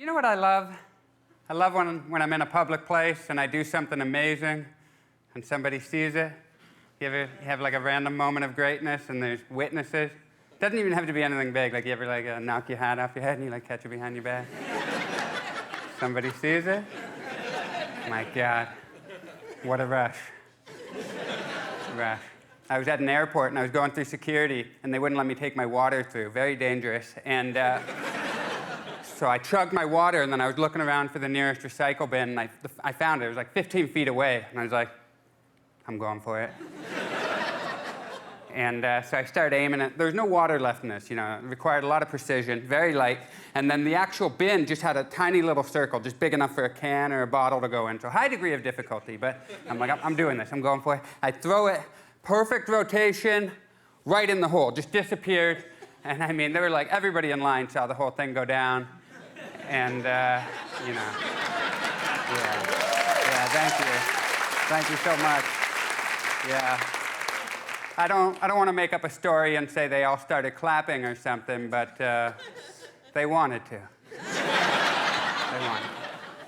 know what I love? I love when I'm in a public place and I do something amazing and somebody sees it. You have like a random moment of greatness and there's witnesses. It doesn't even have to be anything big. Like you ever like knock your hat off your head and you like catch it behind your back. Somebody sees it. My God, what a rush. Rush. I was at an airport and I was going through security and they wouldn't let me take my water through. Very dangerous. And so I chugged my water and then I was looking around for the nearest recycle bin and I found it. It was like 15 feet away. And I was like, I'm going for it. And so I started aiming it. There was no water left in this, you know. It required a lot of precision, very light. And then the actual bin just had a tiny little circle, just big enough for a can or a bottle to go in. So high degree of difficulty, but I'm like, I'm doing this. I'm going for it. I throw it, perfect rotation, right in the hole, just disappeared. And I mean, there were like, everybody in line saw the whole thing go down. And, you know, yeah, thank you. Thank you so much. Yeah. I don't want to make up a story and say they all started clapping or something, but they wanted to. They wanted.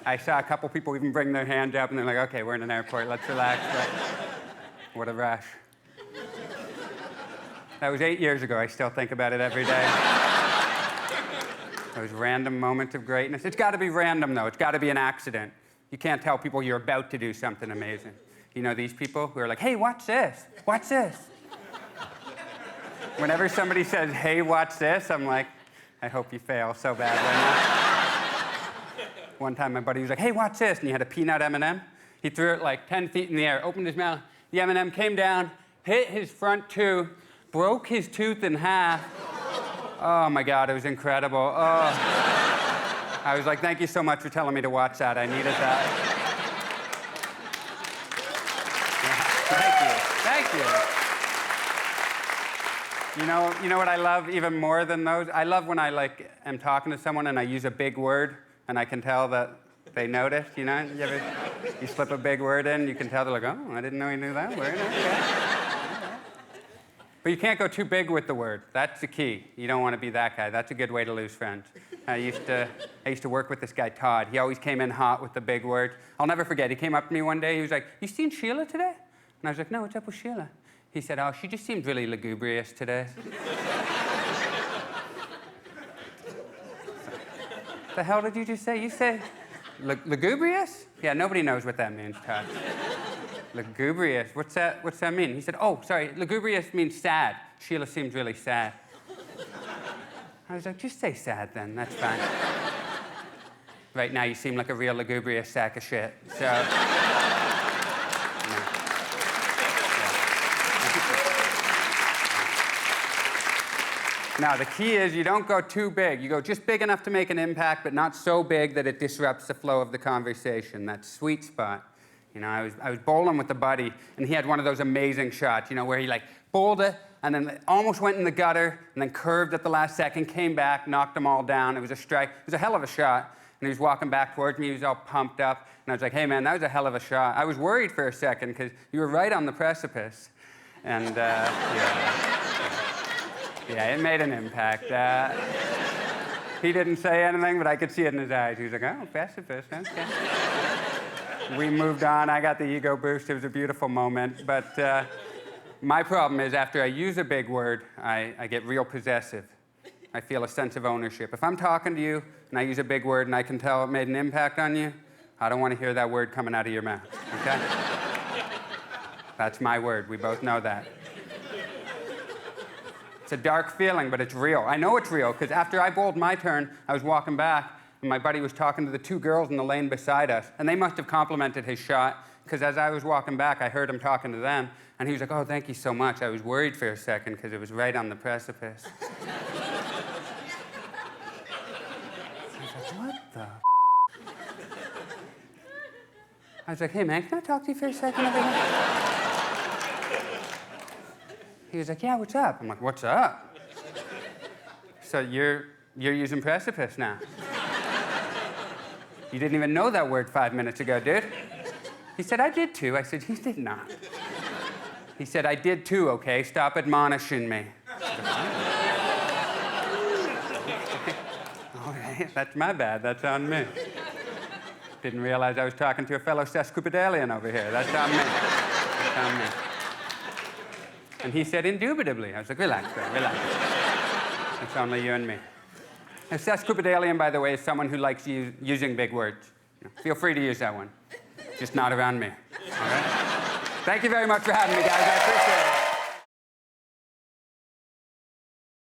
I saw a couple people even bring their hands up and they're like, okay, we're in an airport, let's relax. But what a rush. That was 8 years ago. I still think about it every day. Those random moments of greatness. It's got to be random, though. It's got to be an accident. You can't tell people you're about to do something amazing. You know these people who are like, hey, watch this. Watch this. Whenever somebody says, hey, watch this, I'm like, I hope you fail so bad right now. One time my buddy was like, hey, watch this, and he had a peanut M&M. He threw it like 10 feet in the air, opened his mouth. The M&M came down, hit his front tooth, broke his tooth in half. Oh, my God, it was incredible. Oh. I was like, thank you so much for telling me to watch that. I needed that. Yeah, thank you. You know what I love even more than those? I love when I like am talking to someone and I use a big word and I can tell that they notice, you know? You slip a big word in, you can tell they're like, oh, I didn't know you knew that word. Okay. But you can't go too big with the word. That's the key. You don't want to be that guy. That's a good way to lose friends. I used to work with this guy, Todd. He always came in hot with the big word. I'll never forget. He came up to me one day. He was like, you seen Sheila today? And I was like, no, what's up with Sheila? He said, oh, she just seemed really lugubrious today. The hell did you just say? You said lugubrious? Yeah, nobody knows what that means, Todd. Lugubrious, what's that mean? He said, oh, sorry, lugubrious means sad. Sheila seemed really sad. I was like, just say sad then, that's fine. Right now you seem like a real lugubrious sack of shit, so. Now, the key is you don't go too big. You go just big enough to make an impact, but not so big that it disrupts the flow of the conversation. That sweet spot. You know, I was bowling with a buddy, and he had one of those amazing shots, you know, where he like bowled it, and then almost went in the gutter, and then curved at the last second, came back, knocked them all down. It was a strike. It was a hell of a shot. And he was walking back towards me. He was all pumped up. And I was like, hey, man, that was a hell of a shot. I was worried for a second, because you were right on the precipice. And, yeah, it made an impact. He didn't say anything, but I could see it in his eyes. He was like, oh, precipice, okay. We moved on. I got the ego boost. It was a beautiful moment. But my problem is after I use a big word, I get real possessive. I feel a sense of ownership. If I'm talking to you and I use a big word and I can tell it made an impact on you, I don't want to hear that word coming out of your mouth, okay? That's my word. We both know that. It's a dark feeling, but it's real. I know it's real, because after I bowled my turn, I was walking back, and my buddy was talking to the two girls in the lane beside us, and they must have complimented his shot, because as I was walking back, I heard him talking to them, and he was like, oh, thank you so much. I was worried for a second, because it was right on the precipice. I was like, what the I was like, hey, man, can I talk to you for a second over here? He was like, yeah, what's up? I'm like, what's up? So you're using precipice now. You didn't even know that word 5 minutes ago, dude. He said, I did too. I said, you did not. He said, I did too, okay? Stop admonishing me. All right. That's my bad. That's on me. Didn't realize I was talking to a fellow Sesquipedalian over here. That's on me. That's on me. And he said, indubitably. I was like, relax, bro, relax. It's only you and me. A Sesquipedalian, by the way, is someone who likes using big words. Feel free to use that one. Just not around me. All right? Thank you very much for having me, guys. I appreciate it.